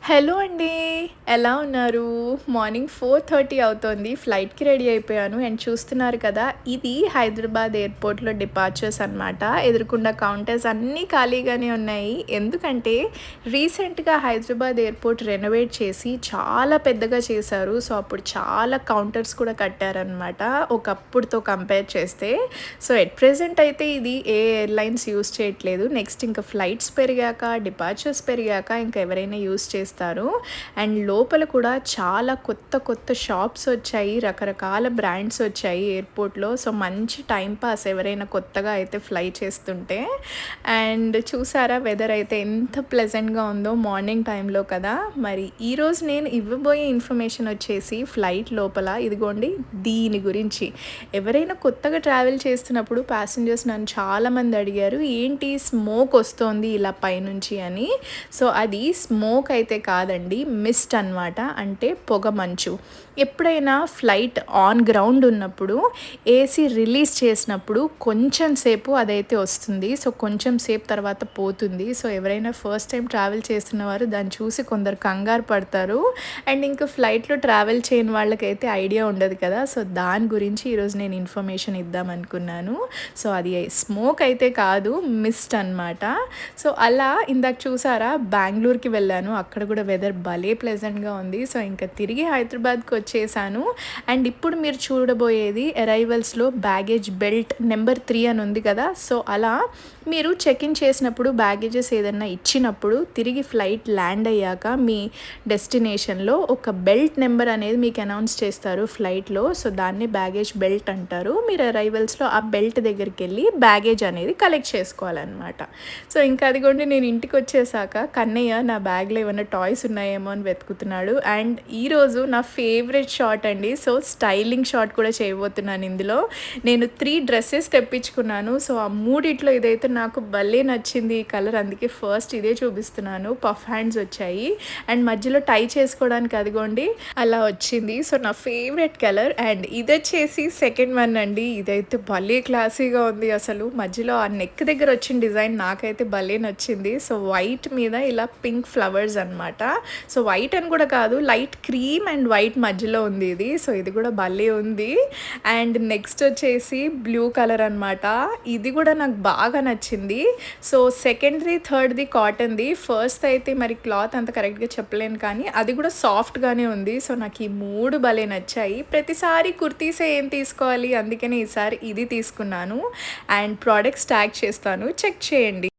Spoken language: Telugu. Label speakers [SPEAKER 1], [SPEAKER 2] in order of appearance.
[SPEAKER 1] హలో అండి. ఎలా ఉన్నారు? మార్నింగ్ 4:30 అవుతోంది. ఫ్లైట్‌కి రెడీ అయిపోయాను. అండ్ చూస్తున్నారు కదా! ఇది హైదరాబాద్ ఎయిర్‌పోర్ట్‌లో డిపార్చర్స్ అనమాట. ఎదురుగుండా కౌంటర్స్ అన్నీ ఖాళీగానే ఉన్నాయి. ఎందుకంటే రీసెంట్‌గా హైదరాబాద్ ఎయిర్‌పోర్ట్ రెనోవేట్ చేసి చాలా పెద్దగా చేశారు. సో, అప్పుడు చాలా కౌంటర్స్ కూడా కట్టారనమాట. ఒకప్పుడుతో కంపేర్ చేస్తే. సో, ఎట్ ప్రెజెంట్ అయితే ఇది ఏ ఎయిర్‌లైన్స్ యూజ్ చేయట్లేదు. నెక్స్ట్ ఇంకా ఫ్లైట్స్ పెరిగాక, డిపార్చర్స్ పెరిగాక ఇంకా ఎవరైనా యూజ్ చేస్తారు. అండ్ లోపల కూడా చాలా కొత్త కొత్త షాప్స్ వచ్చాయి. రకరకాల బ్రాండ్స్ వచ్చాయి ఎయిర్‌పోర్ట్‌లో. సో, మంచి టైం పాస్ ఎవరైనా కొత్తగా అయితే ఫ్లై చేస్తుంటే. అండ్ చూసారా వెదర్ అయితే ఎంత ప్లెజెంట్‌గా ఉందో మార్నింగ్ టైంలో కదా! మరి ఈరోజు నేను ఇవ్వబోయే ఇన్ఫర్మేషన్ వచ్చేసి ఫ్లైట్ లోపల ఇదిగోండి దీని గురించి. ఎవరైనా కొత్తగా ట్రావెల్ చేస్తున్నప్పుడు ప్యాసింజర్స్ నన్ను చాలామంది అడిగారు, ఏంటి స్మోక్ వస్తోంది ఇలా పైనుంచి అని. సో, అది స్మోక్ అయితే కాదండి, మిస్ట్ అనమాట. అంటే పొగ మంచు. ఎప్పుడైనా ఫ్లైట్ ఆన్ గ్రౌండ్ ఉన్నప్పుడు ఏసీ రిలీజ్ చేసినప్పుడు కొంచెం సేపు అదైతే వస్తుంది. సో, కొంచెం సేపు తర్వాత పోతుంది. సో, ఎవరైనా ఫస్ట్ టైం ట్రావెల్ చేస్తున్నవారు దాన్ని చూసి కొందరు కంగారు పడతారు. అండ్ ఇంకా ఫ్లైట్‌లో ట్రావెల్ చేయని వాళ్ళకైతే ఐడియా ఉండదు కదా! సో, దాని గురించి ఈరోజు నేను ఇన్ఫర్మేషన్ ఇద్దామనుకున్నాను. సో, అది స్మోక్ అయితే కాదు, మిస్ట్ అనమాట. సో, అలా ఇందాక చూసారా బెంగుళూరుకి వెళ్ళాను. అక్కడ కూడా వెదర్ భలే ప్లెజెంట్‌గా ఉంది. సో, ఇంకా తిరిగి హైదరాబాద్‌కి వచ్చేసాను. అండ్ ఇప్పుడు మీరు చూడబోయేది అరైవల్స్‌లో బ్యాగేజ్ బెల్ట్ నెంబర్ 3 అని ఉంది కదా! సో, అలా మీరు చెక్ ఇన్ చేసినప్పుడు బ్యాగేజెస్ ఏదన్నా ఇచ్చినప్పుడు తిరిగి ఫ్లైట్ ల్యాండ్ అయ్యాక మీ డెస్టినేషన్‌లో ఒక బెల్ట్ నెంబర్ అనేది మీకు అనౌన్స్ చేస్తారు ఫ్లైట్‌లో. సో, దాన్ని బ్యాగేజ్ బెల్ట్ అంటారు. మీరు అరైవల్స్‌లో ఆ బెల్ట్ దగ్గరికెళ్ళి బ్యాగేజ్ అనేది కలెక్ట్ చేసుకోవాలన్నమాట. సో, ఇంకా అదిగోండి నేను ఇంటికి వచ్చేసాక కన్నయ్య నా బ్యాగ్‌లో ఏమన్నా టాయ్స్ ఉన్నాయేమో అని వెతుకుతున్నాడు. అండ్ ఈరోజు నా ఫేవరెట్ షాట్ అండి. సో, స్టైలింగ్ షాట్ కూడా చేయబోతున్నాను ఇందులో. నేను 3 డ్రెసెస్ తెప్పించుకున్నాను. సో, ఆ మూడిట్లో ఇదైతే నాకు భలే నచ్చింది ఈ కలర్. అందుకే ఫస్ట్ ఇదే చూపిస్తున్నాను. పఫ్ హ్యాండ్స్ వచ్చాయి. అండ్ మధ్యలో టై చేసుకోవడానికి అదిగోండి అలా వచ్చింది. సో, నా ఫేవరెట్ కలర్. అండ్ ఇదొచ్చేసి సెకండ్ వన్ అండి. ఇదైతే భలే క్లాసీగా ఉంది అసలు. మధ్యలో ఆ నెక్ దగ్గర వచ్చిన డిజైన్ నాకైతే భలే నచ్చింది. సో, వైట్ మీద ఇలా పింక్ ఫ్లవర్స్ అనమాట. సో, వైట్ అని కూడా కాదు, లైట్ క్రీమ్ అండ్ వైట్ మధ్యలో ఉంది ఇది. సో, ఇది కూడా భలే ఉంది. అండ్ నెక్స్ట్ వచ్చేసి బ్లూ కలర్ అనమాట. ఇది కూడా నాకు బాగా నచ్చింది. సో, సెకండ్ది థర్డ్ది కాటన్ది. ఫస్ట్ అయితే మరి క్లాత్ అంత కరెక్ట్గా చెప్పలేను కానీ అది కూడా సాఫ్ట్గానే ఉంది. సో, నాకు ఈ 3 భలే నచ్చాయి. ప్రతిసారి కుర్తీసే ఏం తీసుకోవాలి, అందుకని ఈసారి ఇది తీసుకున్నాను. అండ్ ప్రోడక్ట్స్ ట్యాగ్ చేస్తాను, చెక్ చేయండి.